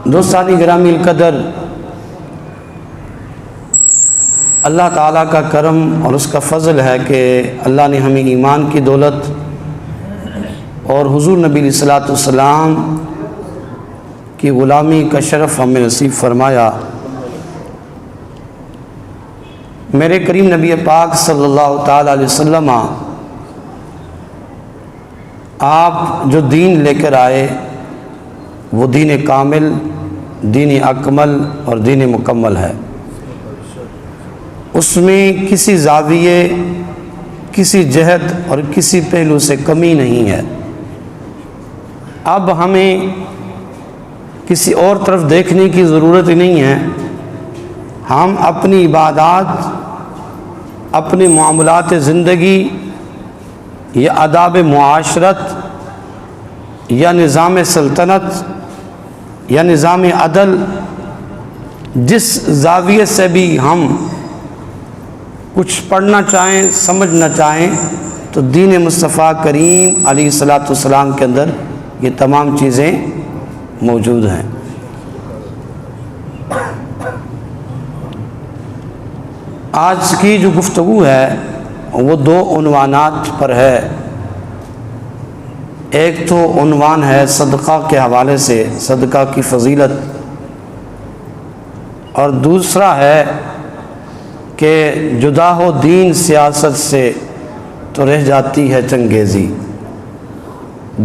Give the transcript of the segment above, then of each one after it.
دوستانی گرامی القدر، اللہ تعالیٰ کا کرم اور اس کا فضل ہے کہ اللہ نے ہمیں ایمان کی دولت اور حضور نبی علیہ الصلوۃ والسلام کی غلامی کا شرف ہمیں نصیب فرمایا۔ میرے کریم نبی پاک صلی اللہ تعالیٰ علیہ وسلم آپ جو دین لے کر آئے وہ دین کامل، دین اکمل اور دین مکمل ہے۔ اس میں کسی زاویے، کسی جہت اور کسی پہلو سے کمی نہیں ہے۔ اب ہمیں کسی اور طرف دیکھنے کی ضرورت نہیں ہے۔ ہم اپنی عبادات، اپنی معاملات زندگی یا آداب معاشرت یا نظام سلطنت یا نظام عدل، جس زاویے سے بھی ہم کچھ پڑھنا چاہیں، سمجھنا چاہیں، تو دین مصطفیٰ کریم علیہ الصلوۃ والسلام کے اندر یہ تمام چیزیں موجود ہیں۔ آج کی جو گفتگو ہے وہ دو عنوانات پر ہے۔ ایک تو عنوان ہے صدقہ کے حوالے سے، صدقہ کی فضیلت، اور دوسرا ہے کہ جدا ہو دین سیاست سے تو رہ جاتی ہے چنگیزی۔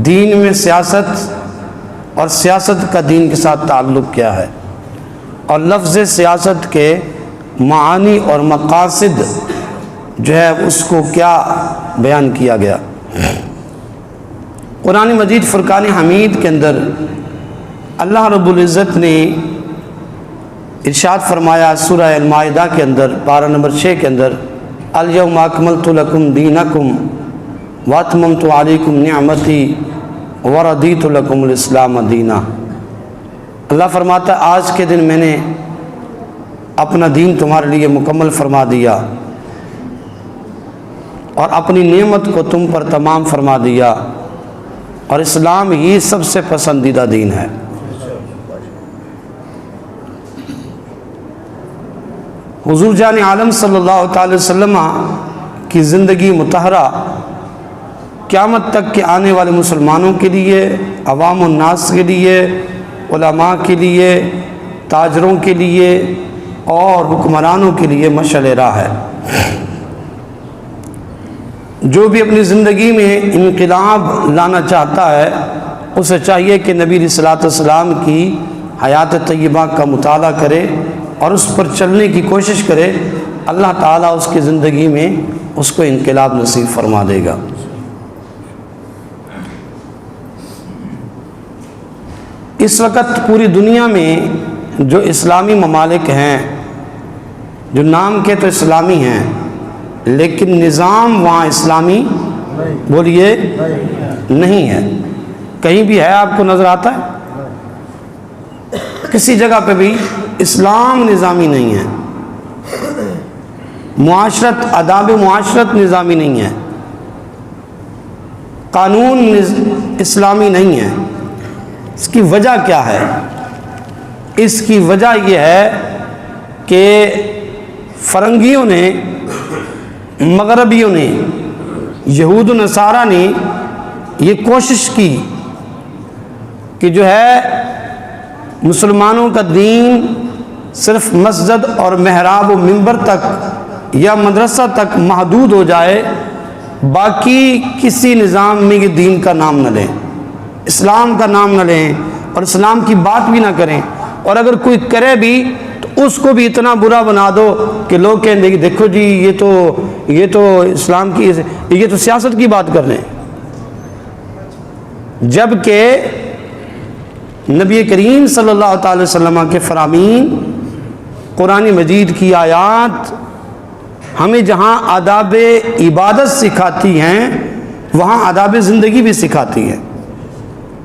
دین میں سیاست اور سیاست کا دین کے ساتھ تعلق کیا ہے، اور لفظ سیاست کے معانی اور مقاصد جو ہے اس کو کیا بیان کیا گیا۔ قرآن مجید فرقان حمید کے اندر اللہ رب العزت نے ارشاد فرمایا سورہ المائدہ کے اندر، پارہ نمبر 6 کے اندر، الیوم اکملت لکم دینکم واتممت علیکم نعمتی وردیت لکم الاسلام دینا۔ اللہ فرماتا ہے آج کے دن میں نے اپنا دین تمہارے لیے مکمل فرما دیا اور اپنی نعمت کو تم پر تمام فرما دیا، اور اسلام ہی سب سے پسندیدہ دین ہے۔ حضور جان عالم صلی اللہ تعالی وسلم کی زندگی مطہرہ قیامت تک کے آنے والے مسلمانوں کے لیے، عوام الناس کے لیے، علماء کے لیے، تاجروں کے لیے اور حکمرانوں کے لیے مشعل راہ ہے۔ جو بھی اپنی زندگی میں انقلاب لانا چاہتا ہے اسے چاہیے کہ نبی علیہ الصلوۃ والسلام کی حیات طیبہ کا مطالعہ کرے اور اس پر چلنے کی کوشش کرے۔ اللہ تعالیٰ اس کی زندگی میں اس کو انقلاب نصیب فرما دے گا۔ اس وقت پوری دنیا میں جو اسلامی ممالک ہیں، جو نام کے تو اسلامی ہیں لیکن نظام وہاں اسلامی بولیے نہیں ہے۔ کہیں بھی ہے آپ کو نظر آتا ہے؟ کسی جگہ پہ بھی اسلام نظامی نہیں ہے، معاشرت، آداب معاشرت نظامی نہیں ہے، قانون اسلامی نہیں ہے۔ اس کی وجہ کیا ہے؟ اس کی وجہ یہ ہے کہ فرنگیوں نے، مغربیوں نے، یہود و نصارہ نے یہ کوشش کی کہ جو ہے مسلمانوں کا دین صرف مسجد اور محراب و منبر تک یا مدرسہ تک محدود ہو جائے، باقی کسی نظام میں یہ دین کا نام نہ لیں، اسلام کا نام نہ لیں اور اسلام کی بات بھی نہ کریں، اور اگر کوئی کرے بھی تو اس کو بھی اتنا برا بنا دو کہ لوگ کہیں گے دیکھو جی یہ تو اسلام کی، یہ تو سیاست کی بات کر رہے ہیں۔ جبکہ نبی کریم صلی اللہ تعالی وسلم کے فرامین، قرآن مجید کی آیات ہمیں جہاں آداب عبادت سکھاتی ہیں وہاں آداب زندگی بھی سکھاتی ہیں،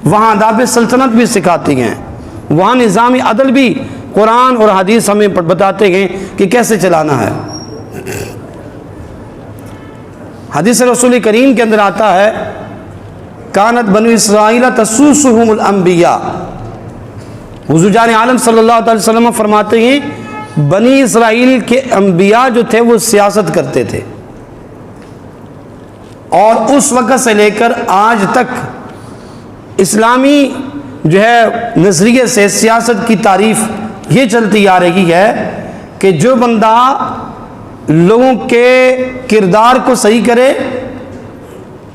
وہاں آداب سلطنت بھی سکھاتی ہیں، وہاں نظام عدل بھی قرآن اور حدیث ہمیں بتاتے ہیں کہ کیسے چلانا ہے۔ حدیث رسول کریم کے اندر آتا ہے کانت بنو اسرائیل تسوسہم الانبیاء، حضور جان عالم صلی اللہ علیہ وسلم فرماتے ہیں بنی اسرائیل کے انبیاء جو تھے وہ سیاست کرتے تھے، اور اس وقت سے لے کر آج تک اسلامی جو ہے نظریے سے سیاست کی تعریف یہ چلتی آ رہی ہے کہ جو بندہ لوگوں کے کردار کو صحیح کرے،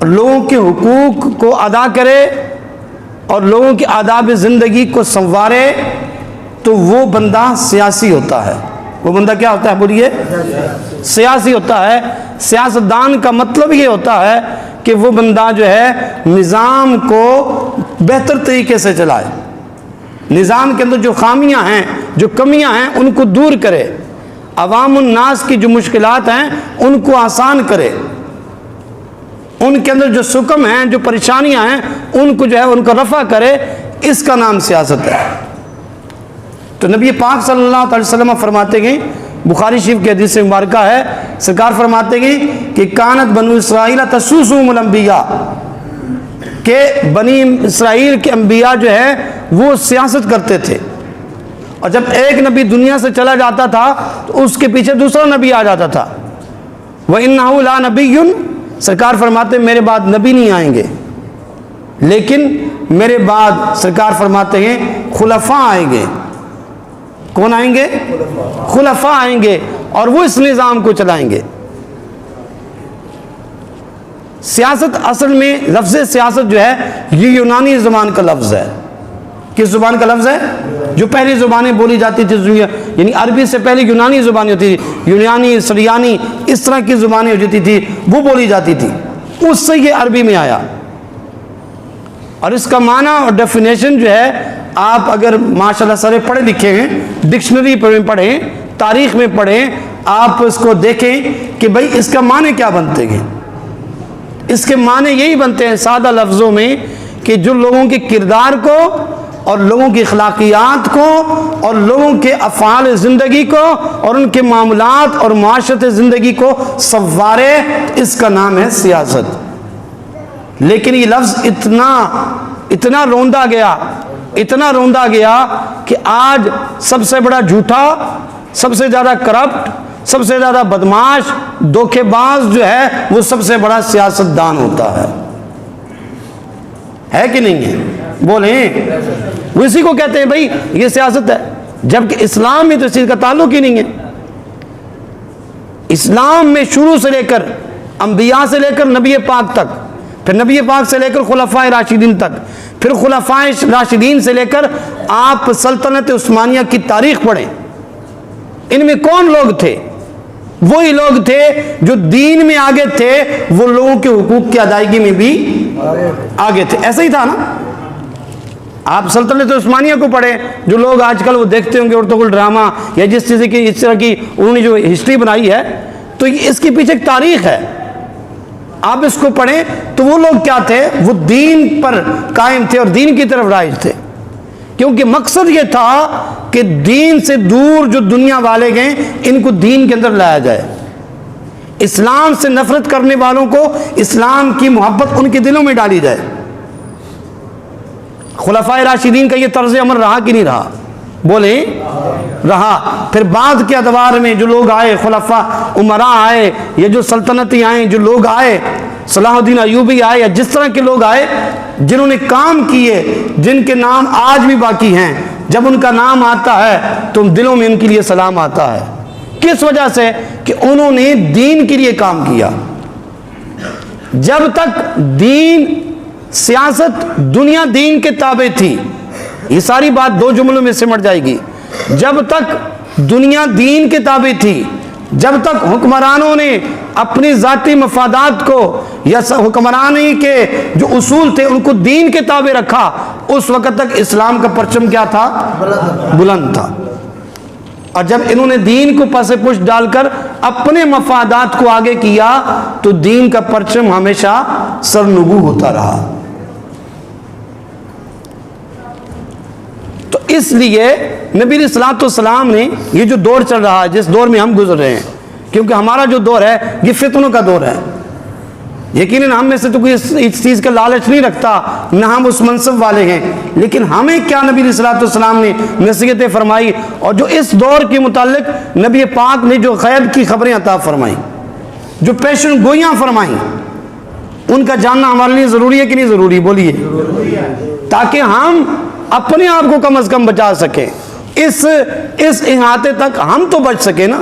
لوگوں کے حقوق کو ادا کرے اور لوگوں کی آداب زندگی کو سنوارے تو وہ بندہ سیاسی ہوتا ہے۔ وہ بندہ کیا ہوتا ہے؟ بولیے، سیاسی ہوتا ہے۔ سیاستدان کا مطلب یہ ہوتا ہے کہ وہ بندہ جو ہے نظام کو بہتر طریقے سے چلائے، نظام کے اندر جو خامیاں ہیں، جو کمیاں ہیں ان کو دور کرے، عوام الناس کی جو مشکلات ہیں ان کو آسان کرے، ان کے اندر جو سکم ہیں، جو پریشانیاں ہیں ان کو جو ہے ان کو رفع کرے۔ اس کا نام سیاست ہے۔ تو نبی پاک صلی اللہ علیہ وسلم فرماتے ہیں، بخاری شریف کی حدیث مبارکہ ہے، سرکار فرماتے ہیں کہ کانت بنو اسرائیل تسوسهم الانبیاء، کہ بنی اسرائیل کے انبیاء جو ہے وہ سیاست کرتے تھے، اور جب ایک نبی دنیا سے چلا جاتا تھا تو اس کے پیچھے دوسرا نبی آ جاتا تھا۔ وَإِنَّهُ لَا نَبِيٌّ، سرکار فرماتے ہیں میرے بعد نبی نہیں آئیں گے، لیکن میرے بعد سرکار فرماتے ہیں خلفاء آئیں گے۔ کون آئیں گے؟ خلفاء آئیں گے، اور وہ اس نظام کو چلائیں گے۔ سیاست اصل میں لفظ سیاست جو ہے یہ یونانی زبان کا لفظ ہے۔ کس زبان کا لفظ ہے؟ جو پہلی زبانیں بولی جاتی تھی، یعنی عربی سے پہلے یونانی زبانیں ہوتی تھی، یونانی، سریانی، اس طرح کی زبانیں ہو جاتی تھی، وہ بولی جاتی تھی، اس سے یہ عربی میں آیا۔ اور اس کا معنی اور ڈیفینیشن جو ہے آپ اگر ماشاءاللہ سارے پڑھے لکھے ہیں، ڈکشنری میں پڑھیں، تاریخ میں پڑھیں، آپ اس کو دیکھیں کہ بھئی اس کا معنی کیا بنتے ہیں۔ اس کے معنی یہی بنتے ہیں سادہ لفظوں میں کہ جو لوگوں کے کردار کو اور لوگوں کی اخلاقیات کو اور لوگوں کے افعال زندگی کو اور ان کے معاملات اور معاشرت زندگی کو سنوارے، اس کا نام ہے سیاست۔ لیکن یہ لفظ اتنا روندا گیا کہ آج سب سے بڑا جھوٹا، سب سے زیادہ کرپٹ، سب سے زیادہ بدماش، دھوکے باز جو ہے وہ سب سے بڑا سیاستدان ہوتا ہے کہ نہیں ہے؟ بولیں، وہ اسی کو کہتے ہیں بھائی یہ سیاست ہے، جبکہ اسلام میں تو اس چیز کا تعلق ہی نہیں ہے۔ اسلام میں شروع سے لے کر انبیاء سے لے کر نبی پاک تک، پھر نبی پاک سے لے کر خلفاء راشدین تک، پھر خلفاء راشدین سے لے کر آپ سلطنت عثمانیہ کی تاریخ پڑھیں، ان میں کون لوگ تھے؟ وہی لوگ تھے جو دین میں آگے تھے، وہ لوگوں کے حقوق کی ادائیگی میں بھی آگے تھے۔ ایسا ہی تھا نا؟ آپ سلطنت عثمانیہ کو پڑھیں، جو لوگ آج کل وہ دیکھتے ہوں گے ارطغرل ڈرامہ یا جس چیز کی اس طرح کی انہوں نے جو ہسٹری بنائی ہے، تو اس کے پیچھے ایک تاریخ ہے، آپ اس کو پڑھیں تو وہ لوگ کیا تھے؟ وہ دین پر قائم تھے اور دین کی طرف رائج تھے، کیونکہ مقصد یہ تھا کہ دین سے دور جو دنیا والے گئے ان کو دین کے اندر لایا جائے، اسلام سے نفرت کرنے والوں کو اسلام کی محبت ان کے دلوں میں ڈالی جائے۔ خلفاء راشدین کا یہ طرز عمل رہا کہ نہیں رہا؟ بولیں، رہا۔ پھر بعد کے ادوار میں جو لوگ آئے، خلفاء امراء آئے، یا جو سلطنتیں آئیں، جو لوگ آئے، صلاح الدین ایوبی آئے، یا جس طرح کے لوگ آئے جنہوں نے کام کیے، جن کے نام آج بھی باقی ہیں، جب ان کا نام آتا ہے تو دلوں میں ان کے لیے سلام آتا ہے۔ کس وجہ سے؟ کہ انہوں نے دین کے لیے کام کیا۔ جب تک دین، سیاست، دنیا دین کے تابع تھی، یہ ساری بات دو جملوں میں سمٹ جائے گی، جب تک دنیا دین کے تابع تھی، جب تک حکمرانوں نے اپنی ذاتی مفادات کو یا حکمرانی کے جو اصول تھے ان کو دین کے تابع رکھا، اس وقت تک اسلام کا پرچم کیا تھا؟ بلند تھا۔ اور جب انہوں نے دین کو پس پش ڈال کر اپنے مفادات کو آگے کیا تو دین کا پرچم ہمیشہ سرنگو ہوتا رہا۔ تو اس لیے نبی علیہ الصلوۃ والسلام نے یہ جو دور چل رہا ہے، جس دور میں ہم گزر رہے ہیں، کیونکہ ہمارا جو دور ہے یہ فتنوں کا دور ہے، یقیناً ہم میں سے تو کوئی اس چیز کا لالچ نہیں رکھتا، نہ ہم اس منصب والے ہیں، لیکن ہمیں کیا نبی علیہ الصلوۃ والسلام نے نصیحتیں فرمائی، اور جو اس دور کے متعلق نبی پاک نے جو غیب کی خبریں عطا فرمائیں، جو پیشن گوئیاں فرمائیں، ان کا جاننا ہمارے لیے ضروری ہے کہ نہیں ضروری؟ بولیے، تاکہ ہم اپنے آپ کو کم از کم بچا سکیں، اس احاطے تک ہم تو بچ سکیں نا۔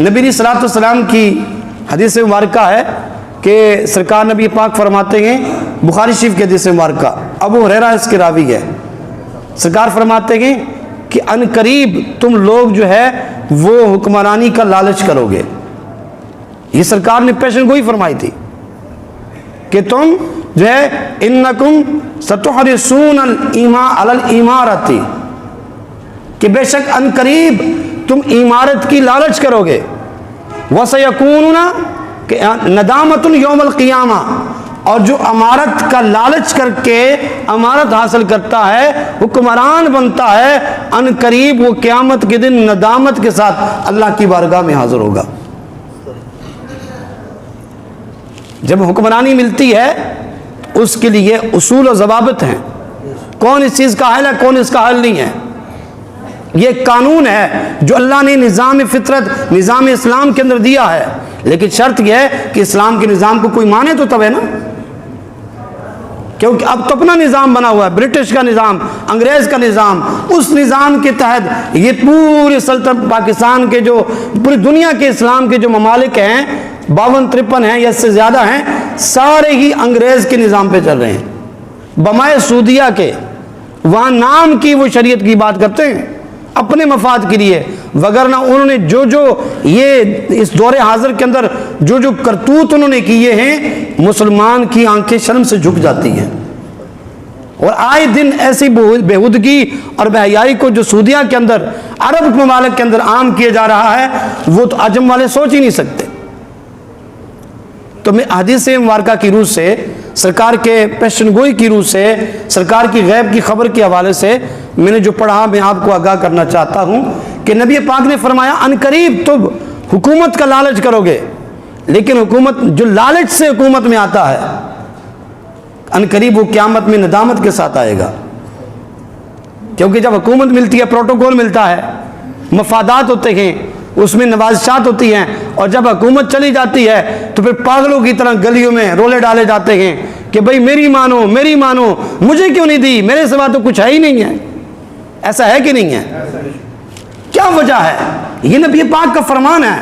نبی علیہ الصلوۃ والسلام کی حدیث مبارکہ ہے کہ سرکار نبی پاک فرماتے ہیں، بخاری شریف کی حدیث مبارکہ، ابو ہریرہ اس کے راوی ہے، سرکار فرماتے ہیں کہ ان قریب تم لوگ جو ہے وہ حکمرانی کا لالچ کرو گے۔ یہ سرکار نے پیشن گوئی فرمائی تھی کہ تم جو ہے انکم ستحرسون علی الامارۃ، کہ بے شک ان قریب تم امارت کی لالچ کرو گے، وَسَيَكُونُونَ کہ ندامۃ یوم القیامہ، اور جو امارت کا لالچ کر کے امارت حاصل کرتا ہے، حکمران بنتا ہے، ان قریب وہ قیامت کے دن ندامت کے ساتھ اللہ کی بارگاہ میں حاضر ہوگا۔ جب حکمرانی ملتی ہے اس کے لیے اصول و ضوابط ہیں، کون اس چیز کا حل ہے، کون اس کا حل نہیں ہے۔ یہ قانون ہے جو اللہ نے نظام فطرت، نظام اسلام کے اندر دیا ہے، لیکن شرط یہ ہے کہ اسلام کے نظام کو کوئی مانے تو تب ہے نا، کیونکہ اب تو اپنا نظام بنا ہوا ہے، برٹش کا نظام، انگریز کا نظام، اس نظام کے تحت یہ پورے سلطنت پاکستان کے جو پوری دنیا کے اسلام کے جو ممالک ہیں، 52-53 ہیں یا اس سے زیادہ ہیں، سارے ہی انگریز کے نظام پہ چل رہے ہیں، بمائے سعودیہ کے، وہاں نام کی وہ شریعت کی بات کرتے ہیں اپنے مفاد کے لیے، وگرنہ انہوں نے جو یہ اس دور حاضر کے اندر جو کرتوت انہوں نے کیے ہیں، مسلمان کی آنکھیں شرم سے جھک جاتی ہیں۔ اور آئے دن ایسی بےہودگی اور بے حیائی کو جو سعودیہ کے اندر، عرب ممالک کے اندر عام کیا جا رہا ہے، وہ تو عجم والے سوچ ہی نہیں سکتے۔ تو میں حدیث مبارکہ کی روح سے، سرکار کے پیشن گوئی کی روح سے، سرکار کی غیب کی خبر کے حوالے سے میں نے جو پڑھا میں آپ کو آگاہ کرنا چاہتا ہوں کہ نبی پاک نے فرمایا ان قریب تم حکومت کا لالچ کرو گے، لیکن حکومت جو لالچ سے حکومت میں آتا ہے، ان قریب وہ قیامت میں ندامت کے ساتھ آئے گا، کیونکہ جب حکومت ملتی ہے پروٹوکول ملتا ہے، مفادات ہوتے ہیں، اس میں نوازشات ہوتی ہیں، اور جب حکومت چلی جاتی ہے تو پھر پاگلوں کی طرح گلیوں میں رولے ڈالے جاتے ہیں کہ بھئی میری مانو، میری مانو، مجھے کیوں نہیں دی، میرے سوا تو کچھ ہے ہی نہیں ہے۔ ایسا ہے کہ نہیں ہے؟ کیا وجہ ہے؟ یہ نبی پاک کا فرمان ہے۔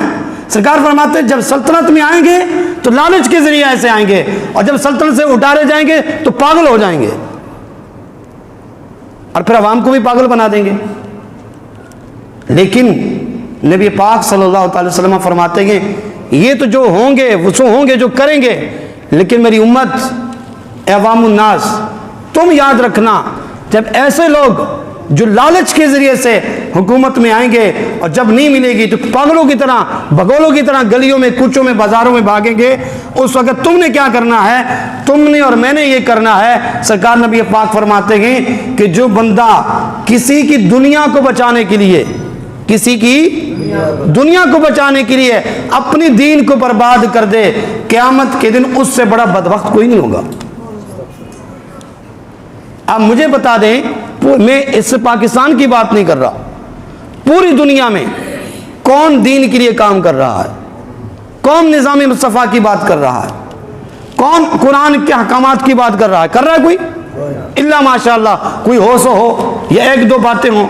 سرکار فرماتے ہیں جب سلطنت میں آئیں گے تو لالچ کے ذریعے ایسے آئیں گے، اور جب سلطنت سے اٹھارے جائیں گے تو پاگل ہو جائیں گے، اور پھر عوام کو بھی پاگل بنا دیں گے۔ لیکن نبی پاک صلی اللہ تعالی وسلم فرماتے ہیں یہ تو جو ہوں گے وہ سو ہوں گے جو کریں گے، لیکن میری امت عوام الناس، تم یاد رکھنا جب ایسے لوگ جو لالچ کے ذریعے سے حکومت میں آئیں گے اور جب نہیں ملے گی تو پاگلوں کی طرح، بگولوں کی طرح گلیوں میں، کوچوں میں، بازاروں میں بھاگیں گے، اس وقت تم نے کیا کرنا ہے؟ تم نے اور میں نے یہ کرنا ہے۔ سرکار نبی پاک فرماتے ہیں کہ جو بندہ کسی کی دنیا کو بچانے کے لیے، کسی کی دنیا کو بچانے کے لیے اپنی دین کو برباد کر دے، قیامت کے دن اس سے بڑا بدبخت کوئی نہیں ہوگا۔ اب مجھے بتا دیں، میں اس پاکستان کی بات نہیں کر رہا، پوری دنیا میں کون دین کے لیے کام کر رہا ہے؟ کون نظام مصطفیٰ کی بات کر رہا ہے؟ کون قرآن کے احکامات کی بات کر رہا ہے؟ کر رہا ہے کوئی؟ اللہ ماشاءاللہ کوئی ہو سو ہو یا ایک دو باتیں ہوں،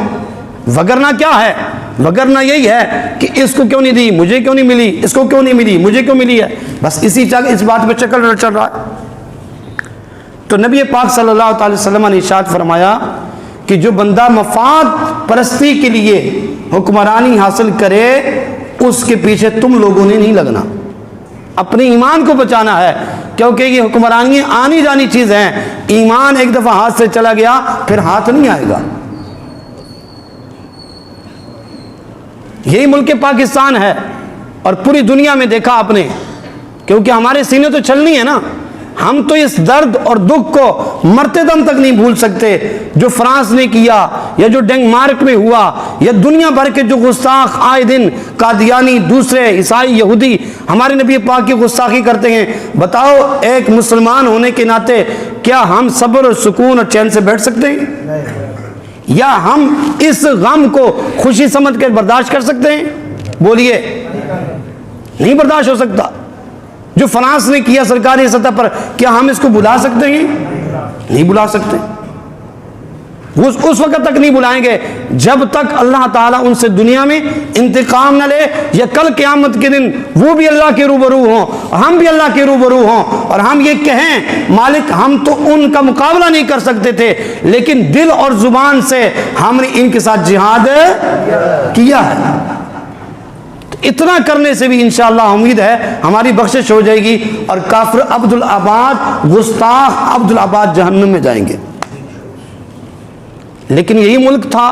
وگرنہ کیا ہے؟ وگرنہ یہی ہے کہ اس کو کیوں نہیں دی، مجھے کیوں نہیں ملی، اس کو کیوں نہیں ملی، مجھے کیوں ملی ہے، بس اس بات پہ چل رہا ہے۔ تو نبی پاک صلی اللہ تعالی وسلم نے ارشاد فرمایا کہ جو بندہ مفاد پرستی کے لیے حکمرانی حاصل کرے، اس کے پیچھے تم لوگوں نے نہیں لگنا، اپنے ایمان کو بچانا ہے، کیونکہ یہ حکمرانیاں آنی جانی چیز ہیں، ایمان ایک دفعہ ہاتھ سے چلا گیا پھر ہاتھ نہیں آئے گا۔ یہی ملک پاکستان ہے، اور پوری دنیا میں دیکھا آپ نے، کیونکہ ہمارے سینے تو چھلنی ہے نا، ہم تو اس درد اور دکھ کو مرتے دم تک نہیں بھول سکتے جو فرانس نے کیا، یا جو ڈنمارک میں ہوا، یا دنیا بھر کے جو گستاخ آئے دن قادیانی، دوسرے عیسائی، یہودی ہمارے نبی پاک کی گستاخی کرتے ہیں۔ بتاؤ ایک مسلمان ہونے کے ناطے کیا ہم صبر اور سکون اور چین سے بیٹھ سکتے ہیں؟ یا ہم اس غم کو خوشی سمجھ کر برداشت کر سکتے ہیں؟ بولیے، نہیں برداشت ہو سکتا۔ جو فرانس نے کیا سرکاری سطح پر، کیا ہم اس کو بلا سکتے ہیں؟ نہیں بلا سکتے۔ اس وقت تک نہیں بلائیں گے جب تک اللہ تعالیٰ ان سے دنیا میں انتقام نہ لے، یا کل قیامت کے دن وہ بھی اللہ کے روبرو ہوں، ہم بھی اللہ کے روبرو ہوں، اور ہم یہ کہیں مالک ہم تو ان کا مقابلہ نہیں کر سکتے تھے، لیکن دل اور زبان سے ہم نے ان کے ساتھ جہاد کیا ہے۔ اتنا کرنے سے بھی انشاءاللہ امید ہے ہماری بخشش ہو جائے گی، اور کافر عبدالعباد، گستاخ عبدالعباد جہنم میں جائیں گے۔ لیکن یہی ملک تھا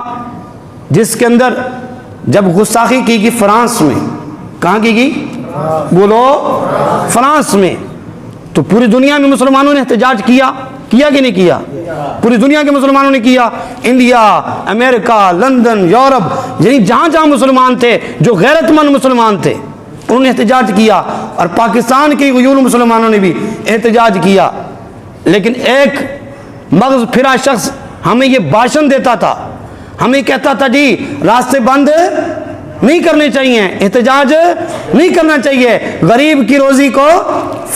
جس کے اندر جب گستاخی کی گئی فرانس میں، کہاں کی گئی؟ بولو، فرانس میں، تو پوری دنیا میں مسلمانوں نے احتجاج کیا کہ نہیں کیا؟ پوری دنیا کے مسلمانوں نے کیا۔ انڈیا، امریکہ، لندن، یورپ، یعنی جہاں جہاں مسلمان تھے، جو غیرت مند مسلمان تھے، انہوں نے احتجاج کیا، اور پاکستان کے غیور مسلمانوں نے بھی احتجاج کیا۔ لیکن ایک مغز پھرا شخص ہمیں یہ بھاشن دیتا تھا، ہمیں کہتا تھا جی راستے بند نہیں کرنے چاہیے، احتجاج نہیں کرنا چاہیے، غریب کی روزی کو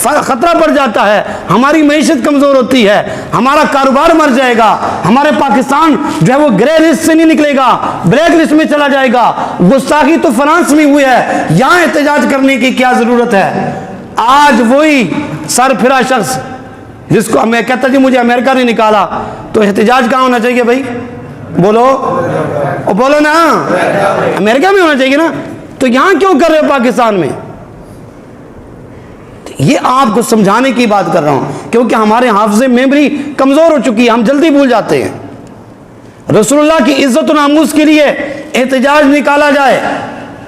خطرہ پڑ جاتا ہے، ہماری معیشت کمزور ہوتی ہے، ہمارا کاروبار مر جائے گا، ہمارے پاکستان جو ہے وہ گرے لسٹ سے نہیں نکلے گا، بلیک لسٹ میں چلا جائے گا۔ گستاخی تو فرانس میں ہوئی ہے، یہاں احتجاج کرنے کی کیا ضرورت ہے؟ آج وہی سر پھرا شخص جس کو میں کہتا جی مجھے امریکہ نے نکالا، تو احتجاج کہاں ہونا چاہیے بھائی؟ بولو بولو نا، امریکہ میں ہونا چاہیے نا، تو یہاں کیوں کر رہے ہو پاکستان میں؟ یہ آپ کو سمجھانے کی بات کر رہا ہوں، کیونکہ ہمارے حافظے میموری کمزور ہو چکی ہے، ہم جلدی بھول جاتے ہیں۔ رسول اللہ کی عزت و ناموس کے لیے احتجاج نکالا جائے،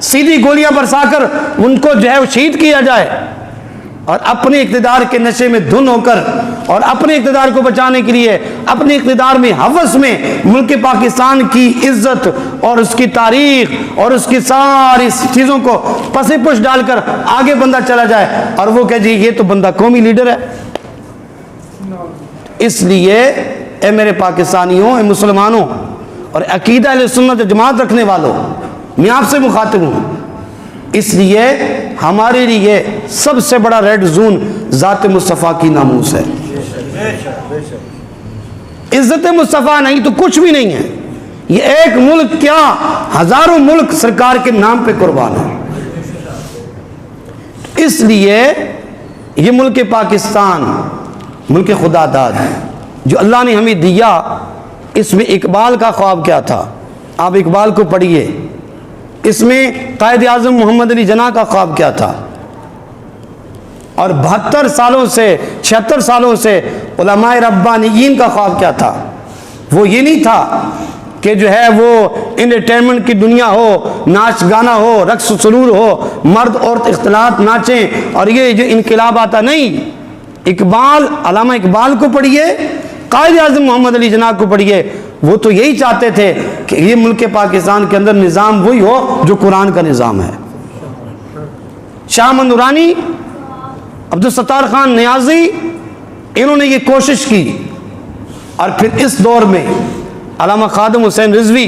سیدھی گولیاں برسا کر ان کو جو ہے شہید کیا جائے، اور اپنے اقتدار کے نشے میں دھن ہو کر، اور اپنے اقتدار کو بچانے کے لیے اپنے اقتدار میں ہوس میں ملک پاکستان کی عزت اور اس کی تاریخ اور اس کی ساری چیزوں کو پس پش ڈال کر آگے بندہ چلا جائے، اور وہ کہ جی یہ تو بندہ قومی لیڈر ہے۔ اس لیے اے میرے پاکستانیوں، اے مسلمانوں اور عقیدہ اہل سنت جماعت رکھنے والوں، میں آپ سے مخاطب ہوں، اس لیے ہمارے لیے سب سے بڑا ریڈ زون ذات مصطفیٰ کی ناموس ہے۔ عزت مصطفیٰ نہیں تو کچھ بھی نہیں ہے۔ یہ ایک ملک کیا، ہزاروں ملک سرکار کے نام پہ قربان ہے۔ اس لیے یہ ملک پاکستان، ملک خدا داد جو اللہ نے ہمیں دیا، اس میں اقبال کا خواب کیا تھا؟ آپ اقبال کو پڑھیے، اس میں قائد اعظم محمد علی جناح کا خواب کیا تھا، اور 72 سالوں سے 76 سالوں سے علماء ربانیین کا خواب کیا تھا؟ وہ یہ نہیں تھا کہ جو ہے وہ انٹرٹینمنٹ کی دنیا ہو، ناچ گانا ہو، رقص سرور ہو، مرد عورت اختلاط ناچیں اور یہ جو انقلاب آتا، نہیں۔ اقبال، علامہ اقبال کو پڑھیے، قائد اعظم محمد علی جناح کو پڑھیے، وہ تو یہی چاہتے تھے کہ یہ ملک پاکستان کے اندر نظام وہی ہو جو قرآن کا نظام ہے۔ شاہ احمد نورانی، عبدالستار خان نیازی، انہوں نے یہ کوشش کی، اور پھر اس دور میں علامہ خادم حسین رضوی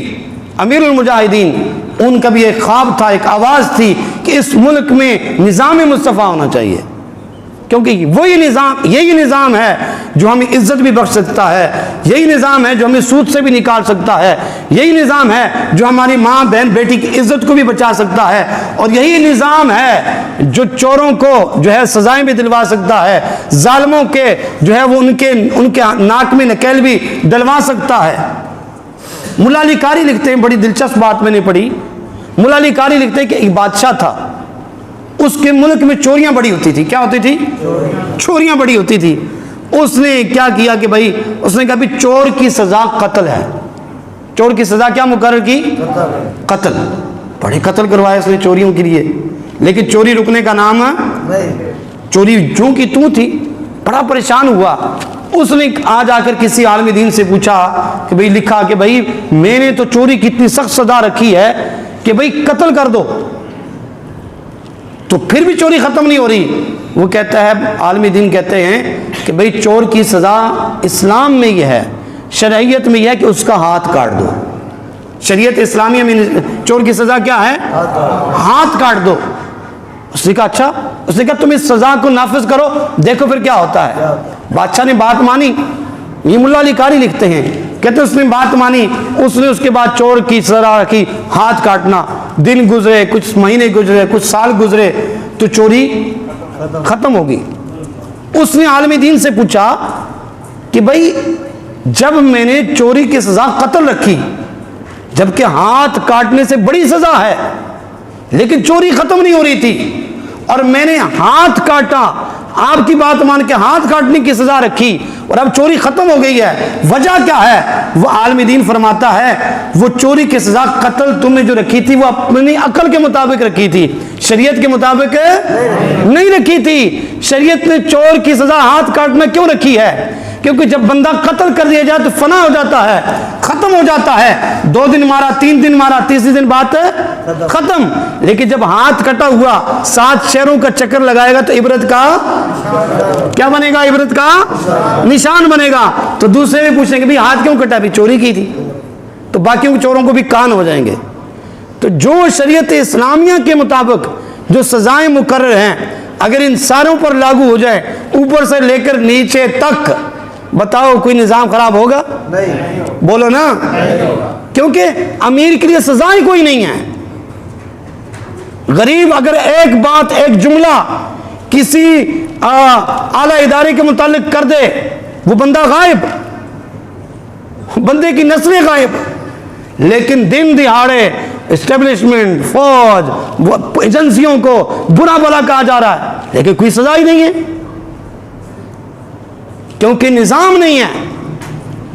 امیر المجاہدین، ان کا بھی ایک خواب تھا، ایک آواز تھی کہ اس ملک میں نظام مصطفیٰ ہونا چاہیے، کیونکہ وہی نظام، یہی نظام ہے جو ہمیں عزت بھی بخش سکتا ہے، یہی نظام ہے جو ہمیں سود سے بھی نکال سکتا ہے، یہی نظام ہے جو ہماری ماں بہن بیٹی کی عزت کو بھی بچا سکتا ہے، اور یہی نظام ہے جو چوروں کو جو ہے سزائیں بھی دلوا سکتا ہے، ظالموں کے جو ہے وہ ان کے ناک میں نکیل بھی ڈلوا سکتا ہے۔ ملا علی قاری لکھتے ہیں، بڑی دلچسپ بات میں نے پڑھی، ملا علی قاری لکھتے ہیں کہ ایک بادشاہ تھا، اس کے ملک میں چوریاں بڑی ہوتی تھی۔ کیا ہوتی تھی؟ چوریاں بڑی ہوتی تھی۔ اس نے کیا کیا کہ بھائی، اس نے کہا بھی چور کی سزا قتل ہے۔ چور کی سزا کیا مقرر کی؟ قتل۔ بڑے قتل کروائے اس نے چوریوں کے لیے، لیکن چوری رکنے کا نام، چوری جو کی تو تھی، بڑا پریشان ہوا. اس نے آج آ کر کسی عالم دین سے پوچھا کہ بھئی لکھا کہ بھئی میں نے تو چوری کی اتنی سخت سزا رکھی ہے کہ بھئی قتل کر دو, تو پھر بھی چوری ختم نہیں ہو رہی. وہ کہتا ہے, عالم دین کہتے ہیں کہ بھئی چور کی سزا اسلام میں یہ ہے, شرعیت میں یہ ہے کہ اس کا ہاتھ کاٹ دو. شریعت اسلامیہ میں چور کی سزا کیا ہے؟ ہاتھ کاٹ دو. اس نے کہا اچھا. اس نے کہا تم اس سزا کو نافذ کرو, دیکھو پھر کیا ہوتا ہے. بادشاہ نے بات مانی. یہ ملا علی قاری لکھتے ہیں, کہتے اس نے بات مانی. اس نے اس کے بعد چور کی سزا رکھی, ہاتھ کاٹنا. دن گزرے, کچھ مہینے گزرے, کچھ سال گزرے, تو چوری ختم ہوگی. اس نے عالم دین سے پوچھا کہ بھئی جب میں نے چوری کی سزا قتل رکھی, جبکہ ہاتھ کاٹنے سے بڑی سزا ہے, لیکن چوری ختم نہیں ہو رہی تھی, اور میں نے ہاتھ کاٹا, آپ کی بات مان کے ہاتھ کاٹنے کی سزا رکھی, اور اب چوری ختم ہو گئی ہے, وجہ کیا ہے؟ وہ عالم دین فرماتا ہے وہ چوری کی سزا قتل تم نے جو رکھی تھی وہ اپنی عقل کے مطابق رکھی تھی, شریعت کے مطابق نہیں رکھی تھی. شریعت نے چور کی سزا ہاتھ کاٹنا کیوں رکھی ہے؟ کیونکہ جب بندہ قتل کر دیا جائے تو فنا ہو جاتا ہے, ختم ہو جاتا ہے. 2 دن مارا, 3 دن مارا, تیسرے دن بات ختم. لیکن جب ہاتھ کٹا ہوا 7 شہروں کا چکر لگائے گا تو عبرت کا کیا بنے گا؟ عبرت کا نشان بنے گا. تو دوسرے بھی پوچھیں گے بھی ہاتھ کیوں کٹا؟ بھی چوری کی تھی. تو باقیوں کے چوروں کو بھی کان ہو جائیں گے. تو جو شریعت اسلامیہ کے مطابق جو سزائیں مقرر ہیں, اگر ان ساروں پر لاگو ہو جائے اوپر سے لے کر نیچے تک, بتاؤ کوئی نظام خراب ہوگا؟ نہیں. بولو نا. کیونکہ امیر کے لیے سزائیں کوئی نہیں ہے. غریب اگر ایک بات, ایک جملہ کسی اعلیٰ ادارے کے متعلق کر دے, وہ بندہ غائب, بندے کی نسلیں غائب. لیکن دن دہاڑے اسٹیبلشمنٹ, فوج, ایجنسیوں کو برا بھلا کہا جا رہا ہے, لیکن کوئی سزا ہی نہیں ہے, کیونکہ نظام نہیں ہے.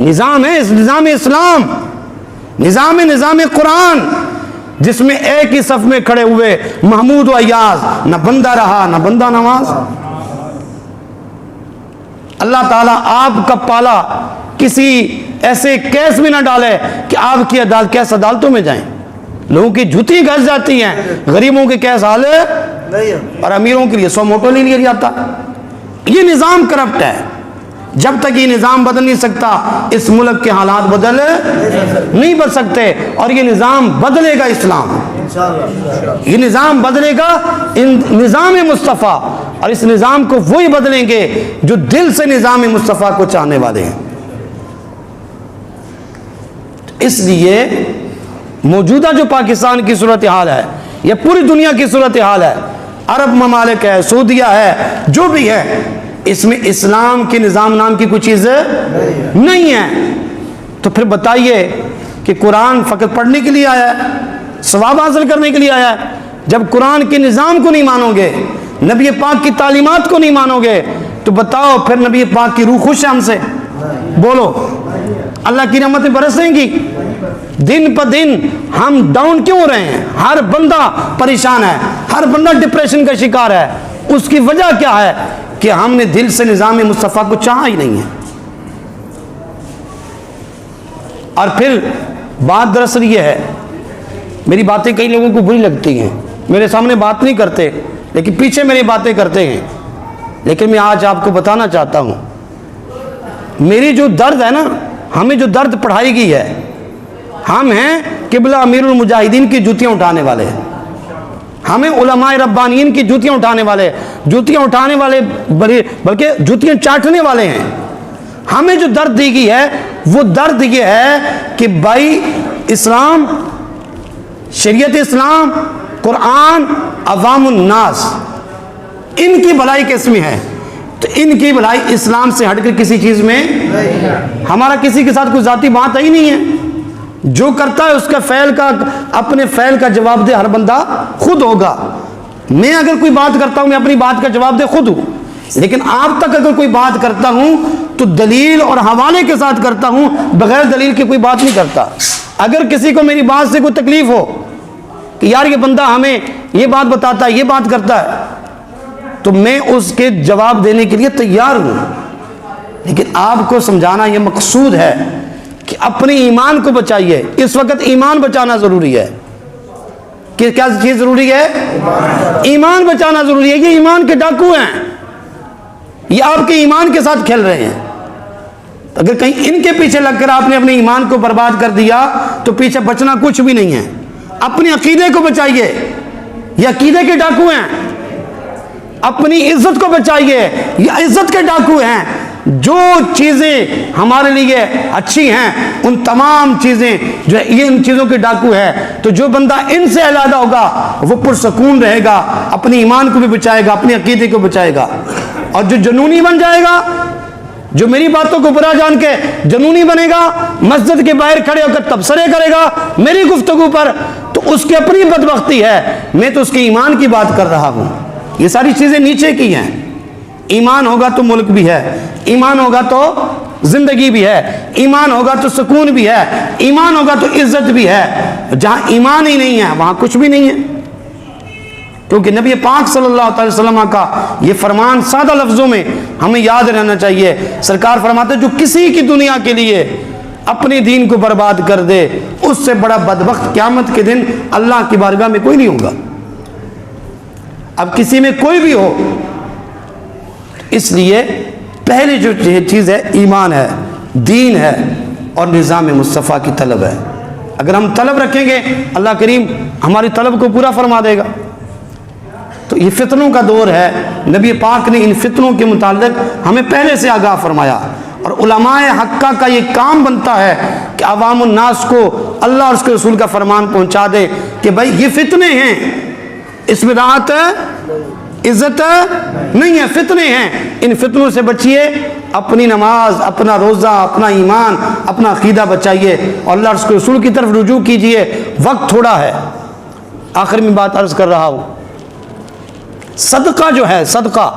نظام ہے نظام اسلام, نظام قرآن, جس میں ایک ہی صف میں کھڑے ہوئے محمود و ایاز, نہ بندہ رہا نہ بندہ نواز. اللہ تعالیٰ آپ کا پالا کسی ایسے کیس میں نہ ڈالے کہ آپ کی عدالت کیس عدالتوں میں جائیں. لوگوں کی جھوتی گھس جاتی ہیں, غریبوں کے کیس حال اور امیروں کے لیے 100 موٹو لے لیا جاتا. یہ نظام کرپٹ ہے. جب تک یہ نظام بدل نہیں سکتا اس ملک کے حالات بدل نہیں بدل سکتے, اور یہ نظام بدلے گا اسلام, یہ نظام بدلے گا نظام مصطفیٰ, اور اس نظام کو وہی بدلیں گے جو دل سے نظام مصطفیٰ کو چاہنے والے ہیں. اس لیے موجودہ جو پاکستان کی صورتحال ہے یا پوری دنیا کی صورتحال ہے, عرب ممالک ہے, سعودیہ ہے, جو بھی ہے, اس میں اسلام کے نظام نام کی کوئی چیز نہیں ہے. تو پھر بتائیے کہ قرآن فقط پڑھنے کے لیے آیا ہے, ثواب حاصل کرنے کے لیے آیا ہے؟ جب قرآن کے نظام کو نہیں مانو گے, نبی پاک کی تعلیمات کو نہیں مانو گے, تو بتاؤ پھر نبی پاک کی روح خوش ہے ہم سے؟ بولو. اللہ کی رحمتیں برسیں گی؟ دن پہ دن ہم ڈاؤن کیوں ہو رہے ہیں؟ ہر بندہ پریشان ہے, ہر بندہ ڈپریشن کا شکار ہے. اس کی وجہ کیا ہے؟ کہ ہم نے دل سے نظام مصطفیٰ کو چاہا ہی نہیں ہے. اور پھر بات دراصل یہ ہے, میری باتیں کئی لوگوں کو بری لگتی ہیں, میرے سامنے بات نہیں کرتے لیکن پیچھے میری باتیں کرتے ہیں. لیکن میں آج آپ کو بتانا چاہتا ہوں, میری جو درد ہے نا, ہمیں جو درد پڑھائی گئی ہے, ہم ہیں قبلہ امیر المجاہدین کی جوتیاں اٹھانے والے, ہمیں علماء ربانیین کی جوتیاں اٹھانے والے بلکہ جوتیاں چاٹنے والے ہیں. ہمیں جو درد دی گئی ہے وہ درد یہ ہے کہ بھائی اسلام, شریعت اسلام, قرآن, عوام الناس, ان کی بھلائی کس میں ہے؟ تو ان کی بھلائی اسلام سے ہٹ کر کسی چیز میں, ہمارا کسی کے ساتھ کوئی ذاتی بات ہی نہیں ہے. جو کرتا ہے اس کا فعل کا, اپنے فعل کا جواب دہ ہر بندہ خود ہوگا. میں اگر کوئی بات کرتا ہوں, میں اپنی بات کا جواب دہ خود ہوں, لیکن آپ تک اگر کوئی بات کرتا ہوں تو دلیل اور حوالے کے ساتھ کرتا ہوں, بغیر دلیل کے کوئی بات نہیں کرتا. اگر کسی کو میری بات سے کوئی تکلیف ہو کہ یار یہ بندہ ہمیں یہ بات بتاتا ہے, یہ بات کرتا ہے, تو میں اس کے جواب دینے کے لیے تیار ہوں، لیکن آپ کو سمجھانا یہ مقصود ہے کہ اپنے ایمان کو بچائیے۔ اس وقت ایمان بچانا ضروری ہے۔ کہ کیا چیز ضروری ہے؟ ایمان بچانا ضروری ہے۔ یہ ایمان کے ڈاکو ہیں، یہ آپ کے ایمان کے ساتھ کھیل رہے ہیں۔ اگر کہیں ان کے پیچھے لگ کر آپ نے اپنے ایمان کو برباد کر دیا تو پیچھے بچنا کچھ بھی نہیں ہے۔ اپنے عقیدے کو بچائیے، یہ عقیدے کے ڈاکو ہیں۔ اپنی عزت کو بچائیے، یہ عزت کے ڈاکو ہیں۔ جو چیزیں ہمارے لیے اچھی ہیں ان تمام چیزیں جو ہے یہ ان چیزوں کے ڈاکو ہے۔ تو جو بندہ ان سے علیحدہ ہوگا وہ پرسکون رہے گا، اپنی ایمان کو بھی بچائے گا، اپنی عقیدے کو بچائے گا۔ اور جو جنونی بن جائے گا، جو میری باتوں کو برا جان کے جنونی بنے گا، مسجد کے باہر کھڑے ہو کر تبصرے کرے گا میری گفتگو پر، تو اس کی اپنی بدبختی ہے، میں تو اس کے ایمان کی بات کر رہا ہوں۔ یہ ساری چیزیں نیچے کی ہیں۔ ایمان ہوگا تو ملک بھی ہے، ایمان ہوگا تو زندگی بھی ہے، ایمان ہوگا تو سکون بھی ہے، ایمان ہوگا تو عزت بھی ہے۔ جہاں ایمان ہی نہیں ہے وہاں کچھ بھی نہیں ہے۔ کیونکہ نبی پاک صلی اللہ علیہ وسلم کا یہ فرمان سادہ لفظوں میں ہمیں یاد رہنا چاہیے۔ سرکار فرماتے جو کسی کی دنیا کے لیے اپنے دین کو برباد کر دے اس سے بڑا بدبخت قیامت کے دن اللہ کی بارگاہ میں کوئی نہیں ہوگا۔ اب کسی میں کوئی بھی ہو، اس لیے پہلی جو چیز ہے ایمان ہے، دین ہے اور نظام مصطفیٰ کی طلب ہے۔ اگر ہم طلب رکھیں گے اللہ کریم ہماری طلب کو پورا فرما دے گا۔ تو یہ فتنوں کا دور ہے، نبی پاک نے ان فتنوں کے متعلق ہمیں پہلے سے آگاہ فرمایا، اور علماء حقہ کا یہ کام بنتا ہے کہ عوام الناس کو اللہ اور اس کے رسول کا فرمان پہنچا دے کہ بھائی یہ فتنے ہیں، اس میں راحت عزت نہیں ہے، فتنے ہیں، ان فتنوں سے بچیے، اپنی نماز، اپنا روزہ، اپنا ایمان، اپنا عقیدہ بچائیے اور اللہ اور اس کے رسول کی طرف رجوع کیجئے۔ وقت تھوڑا ہے، آخر میں بات عرض کر رہا ہوں، صدقہ جو ہے، صدقہ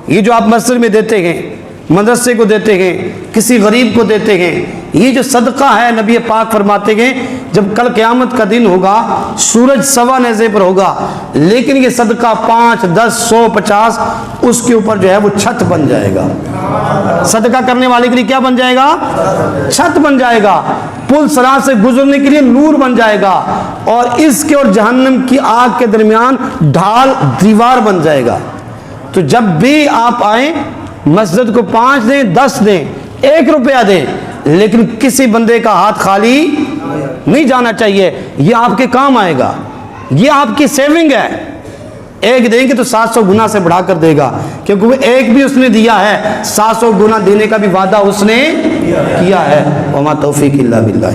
یہ جو آپ مسجد میں دیتے ہیں، مدرسے کو دیتے ہیں، کسی غریب کو دیتے ہیں، یہ جو صدقہ ہے نبی پاک فرماتے ہیں جب کل قیامت کا دن ہوگا سورج سوا نیزے پر ہوگا، لیکن یہ صدقہ 5، 10، 100، 50 اس کے اوپر جو ہے وہ چھت بن جائے گا۔ صدقہ کرنے والے کے لیے کیا بن جائے گا؟ چھت بن جائے گا، پل صراط سے گزرنے کے لیے نور بن جائے گا، اور اس کے اور جہنم کی آگ کے درمیان ڈھال دیوار بن جائے گا۔ تو جب بھی آپ آئیں مسجد کو 5 دیں، 10 دیں، 1 روپیہ دیں، لیکن کسی بندے کا ہاتھ خالی نہیں جانا چاہیے، یہ آپ کے کام آئے گا، یہ آپ کی سیونگ ہے۔ 1 دیں گے تو 700 گنا سے بڑھا کر دے گا، کیونکہ وہ 1 بھی اس نے دیا ہے، 700 گنا دینے کا بھی وعدہ اس نے کیا ہے۔ وما توفیق الا باللہ۔